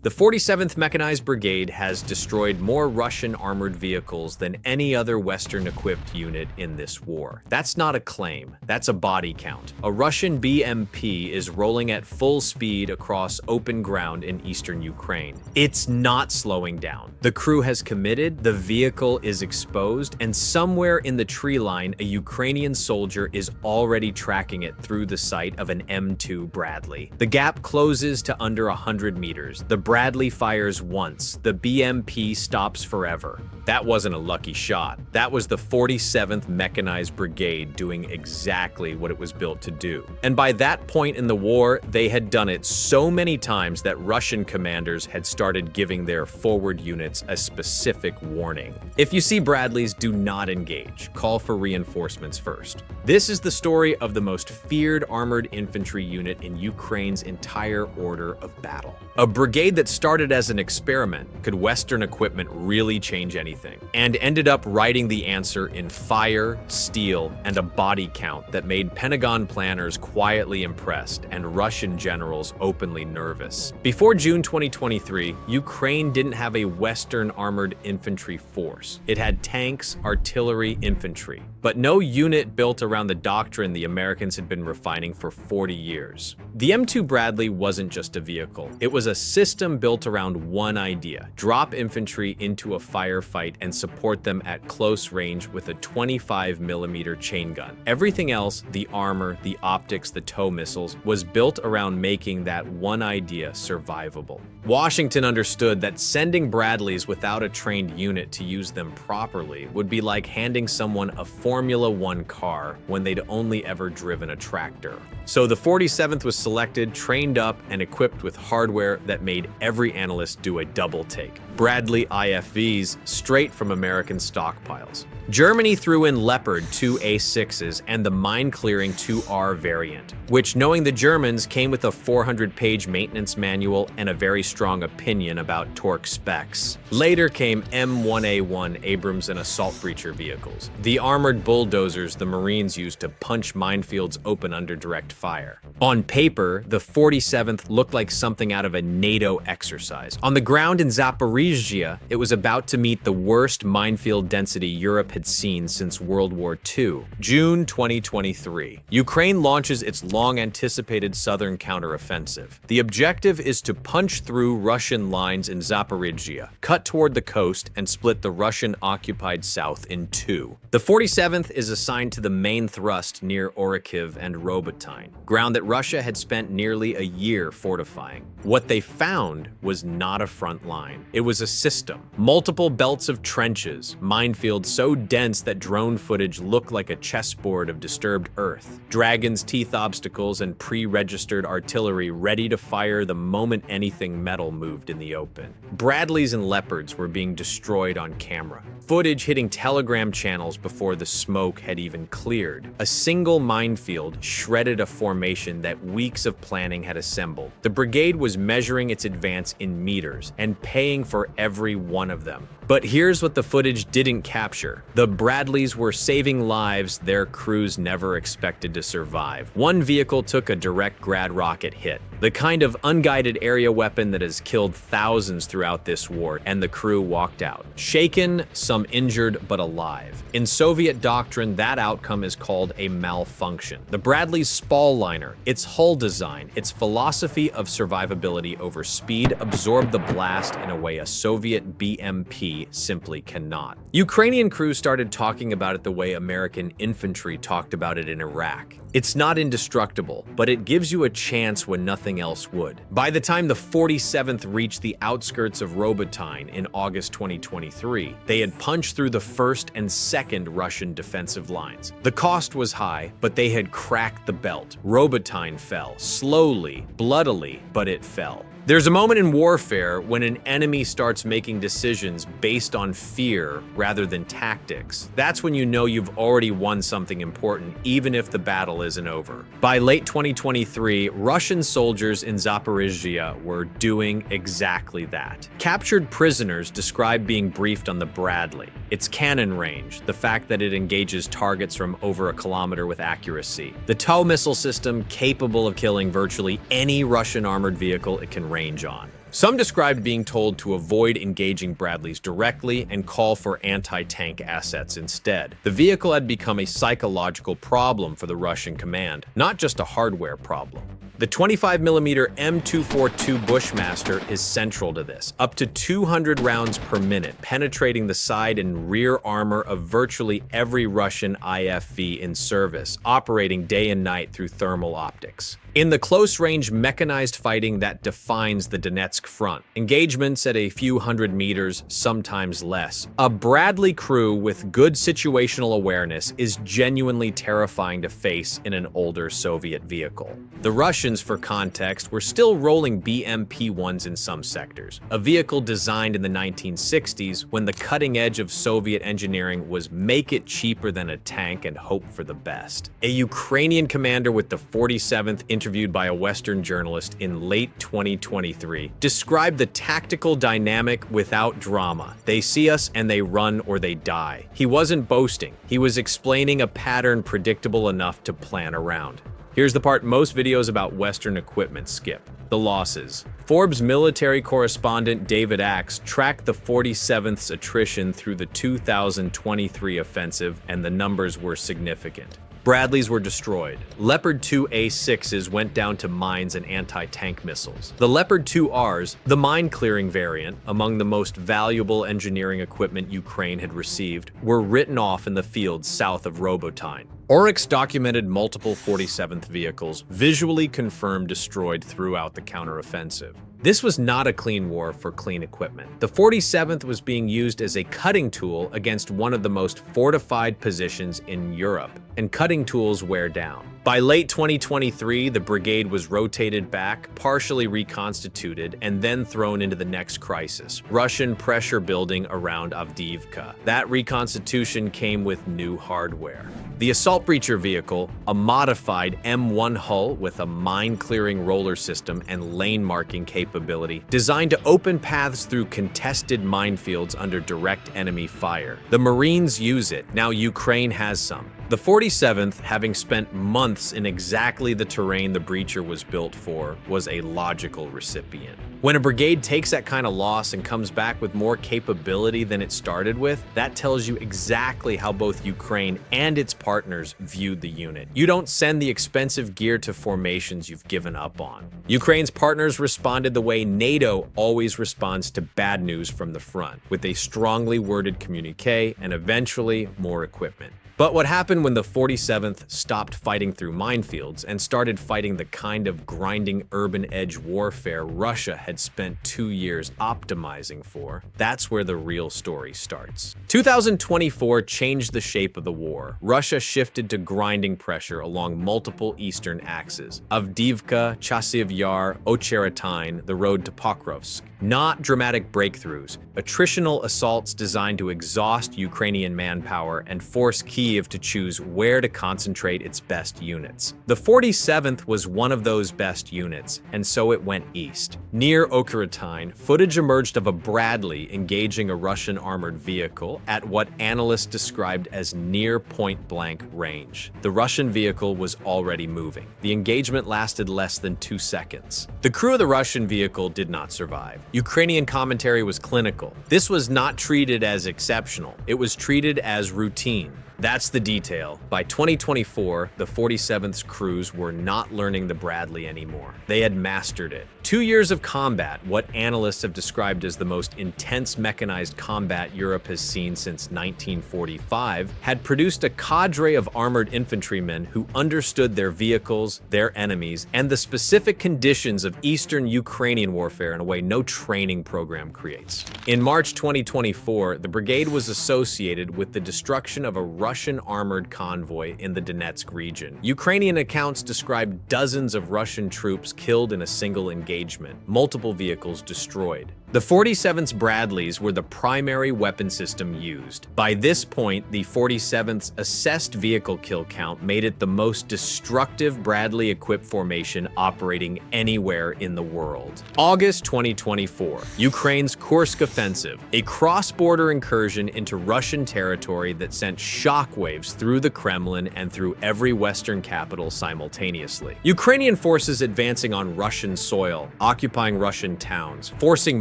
The 47th Mechanized Brigade has destroyed more Russian armored vehicles than any other Western-equipped unit in this war. That's not a claim, that's a body count. A Russian BMP is rolling at full speed across open ground in eastern Ukraine. It's not slowing down. The crew has committed, the vehicle is exposed, and somewhere in the tree line, a Ukrainian soldier is already tracking it through the sight of an M2 Bradley. The gap closes to under 100 meters. The Bradley fires once. The BMP stops forever. That wasn't a lucky shot. That was the 47th Mechanized Brigade doing exactly what it was built to do. And by that point in the war, they had done it so many times that Russian commanders had started giving their forward units a specific warning. If you see Bradleys, do not engage. Call for reinforcements first. This is the story of the most feared armored infantry unit in Ukraine's entire order of battle. A brigade that started as an experiment. Could Western equipment really change anything? And ended up writing the answer in fire, steel, and a body count that made Pentagon planners quietly impressed and Russian generals openly nervous. Before June 2023, Ukraine didn't have a Western armored infantry force. It had tanks, artillery, infantry, but no unit built around the doctrine the Americans had been refining for 40 years. The M2 Bradley wasn't just a vehicle. It was a system built around one idea: drop infantry into a firefight and support them at close range with a 25mm chain gun. Everything else, the armor, the optics, the tow missiles, was built around making that one idea survivable. Washington understood that sending Bradleys without a trained unit to use them properly would be like handing someone a Formula One car when they'd only ever driven a tractor. So the 47th was selected, trained up, and equipped with hardware that made every analyst do a double take. Bradley IFVs straight from American stockpiles. Germany threw in Leopard 2A6s and the mine-clearing 2R variant, which, knowing the Germans, came with a 400-page maintenance manual and a very strong opinion about torque specs. Later came M1A1 Abrams and assault breacher vehicles, the armored bulldozers the Marines used to punch minefields open under direct fire. On paper, the 47th looked like something out of a NATO exercise. On the ground in Zaporizhzhia, it was about to meet the worst minefield density Europe had seen since World War II. June 2023. Ukraine launches its long-anticipated southern counteroffensive. The objective is to punch through Russian lines in Zaporizhzhia, cut toward the coast, and split the Russian-occupied south in two. The 47th is assigned to the main thrust near Orikhiv and Robotyne, ground that Russia had spent nearly a year fortifying. What they found was not a front line. It was a system. Multiple belts of trenches, minefields so dense that drone footage looked like a chessboard of disturbed earth, dragon's teeth obstacles, and pre-registered artillery ready to fire the moment anything metal moved in the open. Bradleys and Leopards were being destroyed on camera. Footage hitting telegram channels before the smoke had even cleared. A single minefield shredded a formation that weeks of planning had assembled. The brigade was measuring its advance in meters and paying for every one of them. But here's what the footage didn't capture. The Bradleys were saving lives their crews never expected to survive. One vehicle took a direct grad rocket hit, the kind of unguided area weapon that has killed thousands throughout this war, and the crew walked out. Shaken, some injured, but alive. In Soviet doctrine, that outcome is called a malfunction. The Bradley's spall liner, its hull design, its philosophy of survivability over speed absorbed the blast in a way a Soviet BMP simply cannot. Ukrainian crews started talking about it the way American infantry talked about it in Iraq. It's not indestructible, but it gives you a chance when nothing else would. By the time the 47th reached the outskirts of Robotyne in August 2023, they had punched through the first and second Russian defensive lines. The cost was high, but they had cracked the belt. Robotyne fell, slowly, bloodily, but it fell. There's a moment in warfare when an enemy starts making decisions based on fear rather than tactics. That's when you know you've already won something important, even if the battle isn't over. By late 2023, Russian soldiers in Zaporizhzhia were doing exactly that. Captured prisoners described being briefed on the Bradley, its cannon range, the fact that it engages targets from over a kilometer with accuracy, the tow missile system capable of killing virtually any Russian armored vehicle it can range on. Some described being told to avoid engaging Bradleys directly and call for anti-tank assets instead. The vehicle had become a psychological problem for the Russian command, not just a hardware problem. The 25mm M242 Bushmaster is central to this, up to 200 rounds per minute, penetrating the side and rear armor of virtually every Russian IFV in service, operating day and night through thermal optics. In the close-range mechanized fighting that defines the Donetsk front, engagements at a few hundred meters, sometimes less, a Bradley crew with good situational awareness is genuinely terrifying to face in an older Soviet vehicle. The Russians, for context, were still rolling BMP-1s in some sectors, a vehicle designed in the 1960s when the cutting edge of Soviet engineering was make it cheaper than a tank and hope for the best. A Ukrainian commander with the 47th, interviewed by a Western journalist in late 2023, described the tactical dynamic without drama. They see us and they run or they die. He wasn't boasting. He was explaining a pattern predictable enough to plan around. Here's the part most videos about Western equipment skip: the losses. Forbes military correspondent David Axe tracked the 47th's attrition through the 2023 offensive, and the numbers were significant. Bradleys were destroyed. Leopard 2A6s went down to mines and anti-tank missiles. The Leopard 2Rs, the mine-clearing variant, among the most valuable engineering equipment Ukraine had received, were written off in the fields south of Robotyne. Oryx documented multiple 47th vehicles, visually confirmed destroyed throughout the counteroffensive. This was not a clean war for clean equipment. The 47th was being used as a cutting tool against one of the most fortified positions in Europe, and cutting tools wear down. By late 2023, the brigade was rotated back, partially reconstituted, and then thrown into the next crisis: Russian pressure building around Avdiivka. That reconstitution came with new hardware. The assault breacher vehicle, a modified M1 hull with a mine-clearing roller system and lane-marking capability, designed to open paths through contested minefields under direct enemy fire. The Marines use it. Now Ukraine has some. The 47th, having spent months in exactly the terrain the breacher was built for, was a logical recipient. When a brigade takes that kind of loss and comes back with more capability than it started with, that tells you exactly how both Ukraine and its partners viewed the unit. You don't send the expensive gear to formations you've given up on. Ukraine's partners responded the way NATO always responds to bad news from the front, with a strongly worded communique and eventually more equipment. But what happened when the 47th stopped fighting through minefields and started fighting the kind of grinding urban edge warfare Russia had spent 2 years optimizing for? That's where the real story starts. 2024 changed the shape of the war. Russia shifted to grinding pressure along multiple eastern axes: Avdiivka, Chasiv Yar, Robotyne, the road to Pokrovsk. Not dramatic breakthroughs, attritional assaults designed to exhaust Ukrainian manpower and force Kyiv to choose where to concentrate its best units. The 47th was one of those best units, and so it went east. Near Robotyne, footage emerged of a Bradley engaging a Russian armored vehicle at what analysts described as near point-blank range. The Russian vehicle was already moving. The engagement lasted less than 2 seconds. The crew of the Russian vehicle did not survive. Ukrainian commentary was clinical. This was not treated as exceptional. It was treated as routine. That's the detail. By 2024, the 47th's crews were not learning the Bradley anymore. They had mastered it. 2 years of combat, what analysts have described as the most intense mechanized combat Europe has seen since 1945, had produced a cadre of armored infantrymen who understood their vehicles, their enemies, and the specific conditions of eastern Ukrainian warfare in a way no training program creates. In March 2024, the brigade was associated with the destruction of a Russian armored convoy in the Donetsk region. Ukrainian accounts describe dozens of Russian troops killed in a single engagement, multiple vehicles destroyed. The 47th's Bradleys were the primary weapon system used. By this point, the 47th's assessed vehicle kill count made it the most destructive Bradley-equipped formation operating anywhere in the world. August 2024, Ukraine's Kursk offensive, a cross-border incursion into Russian territory that sent shock shockwaves through the Kremlin and through every Western capital simultaneously. Ukrainian forces advancing on Russian soil, occupying Russian towns, forcing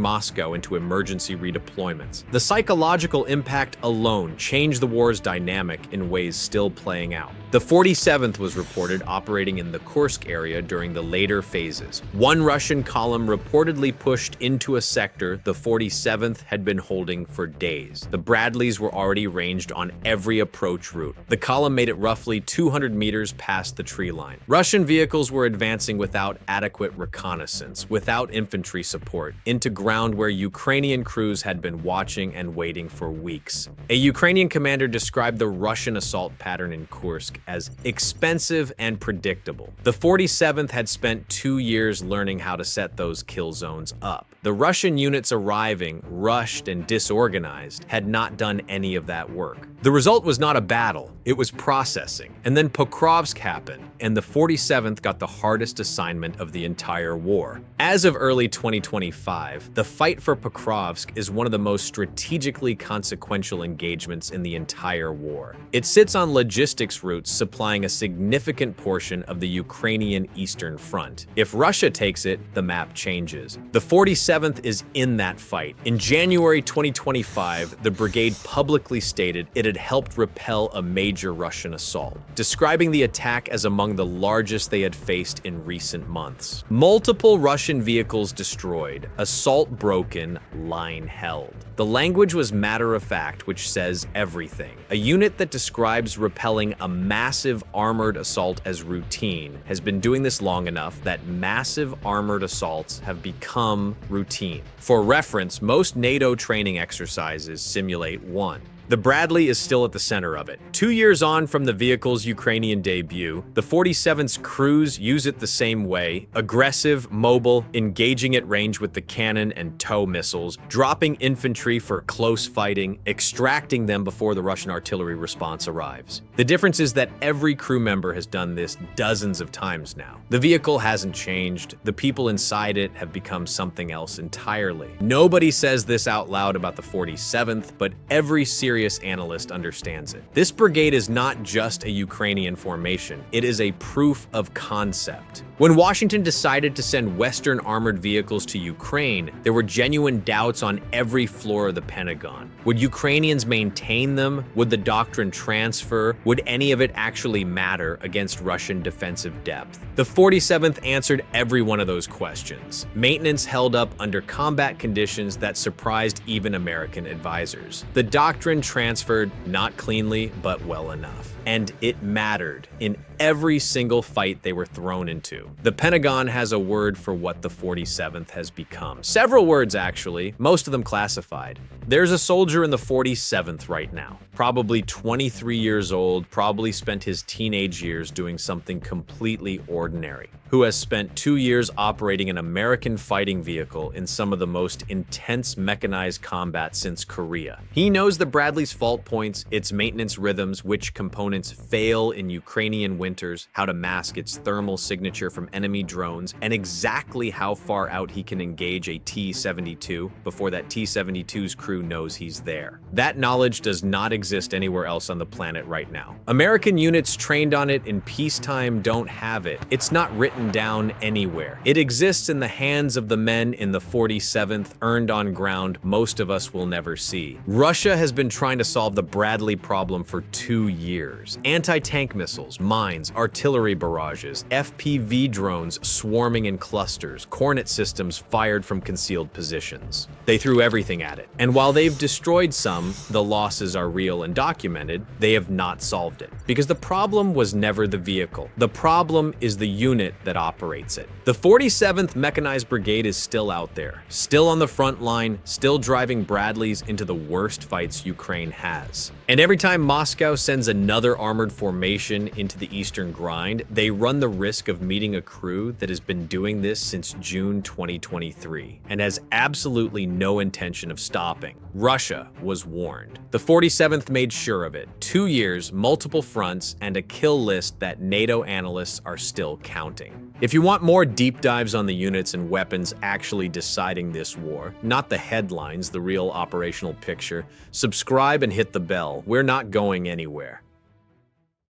Moscow into emergency redeployments. The psychological impact alone changed the war's dynamic in ways still playing out. The 47th was reported operating in the Kursk area during the later phases. One Russian column reportedly pushed into a sector the 47th had been holding for days. The Bradleys were already ranged on every approach route. The column made it roughly 200 meters past the tree line. Russian vehicles were advancing without adequate reconnaissance, without infantry support, into ground where Ukrainian crews had been watching and waiting for weeks. A Ukrainian commander described the Russian assault pattern in Kursk as expensive and predictable. The 47th had spent 2 years learning how to set those kill zones up. The Russian units arriving, rushed and disorganized, had not done any of that work. The result was not a battle, it was processing. And then Pokrovsk happened, and the 47th got the hardest assignment of the entire war. As of early 2025, the fight for Pokrovsk is one of the most strategically consequential engagements in the entire war. It sits on logistics routes supplying a significant portion of the Ukrainian Eastern Front. If Russia takes it, the map changes. The 47th is in that fight. In January 2025, the brigade publicly stated it had helped repel a major Russian assault, describing the attack as among the largest they had faced in recent months. Multiple Russian vehicles destroyed, assault broken, line held. The language was matter-of-fact, which says everything. A unit that describes repelling a massive armored assault as routine has been doing this long enough that massive armored assaults have become routine. For reference, most NATO training exercises simulate one. The Bradley is still at the center of it. 2 years on from the vehicle's Ukrainian debut, the 47th's crews use it the same way: aggressive, mobile, engaging at range with the cannon and tow missiles, dropping infantry for close fighting, extracting them before the Russian artillery response arrives. The difference is that every crew member has done this dozens of times now. The vehicle hasn't changed. The people inside it have become something else entirely. Nobody says this out loud about the 47th, but every serious analyst understands it. This brigade is not just a Ukrainian formation, it is a proof of concept. When Washington decided to send Western armored vehicles to Ukraine, there were genuine doubts on every floor of the Pentagon. Would Ukrainians maintain them? Would the doctrine transfer? Would any of it actually matter against Russian defensive depth? The 47th answered every one of those questions. Maintenance held up under combat conditions that surprised even American advisors. The doctrine transferred, not cleanly, but well enough. And it mattered in every single fight they were thrown into. The Pentagon has a word for what the 47th has become. Several words, actually, most of them classified. There's a soldier in the 47th right now, probably 23 years old, probably spent his teenage years doing something completely ordinary, who has spent 2 years operating an American fighting vehicle in some of the most intense mechanized combat since Korea. He knows the Bradley's fault points, its maintenance rhythms, which components fail in Ukrainian winters, how to mask its thermal signature from enemy drones, and exactly how far out he can engage a T-72 before that T-72's crew knows he's there. That knowledge does not exist anywhere else on the planet right now. American units trained on it in peacetime don't have it. It's not written down anywhere. It exists in the hands of the men in the 47th, earned on ground most of us will never see. Russia has been trying to solve the Bradley problem for 2 years. Anti-tank missiles, mines, artillery barrages, FPV drones swarming in clusters, Cornet systems fired from concealed positions. They threw everything at it. And while they've destroyed some, the losses are real and documented, they have not solved it. Because the problem was never the vehicle. The problem is the unit that operates it. The 47th Mechanized Brigade is still out there, still on the front line, still driving Bradleys into the worst fights Ukraine has. And every time Moscow sends another armored formation into the eastern grind, they run the risk of meeting a crew that has been doing this since June 2023 and has absolutely no intention of stopping. Russia was warned. The 47th made sure of it. 2 years, multiple fronts, and a kill list that NATO analysts are still counting. If you want more deep dives on the units and weapons actually deciding this war, not the headlines, the real operational picture, subscribe and hit the bell. We're not going anywhere.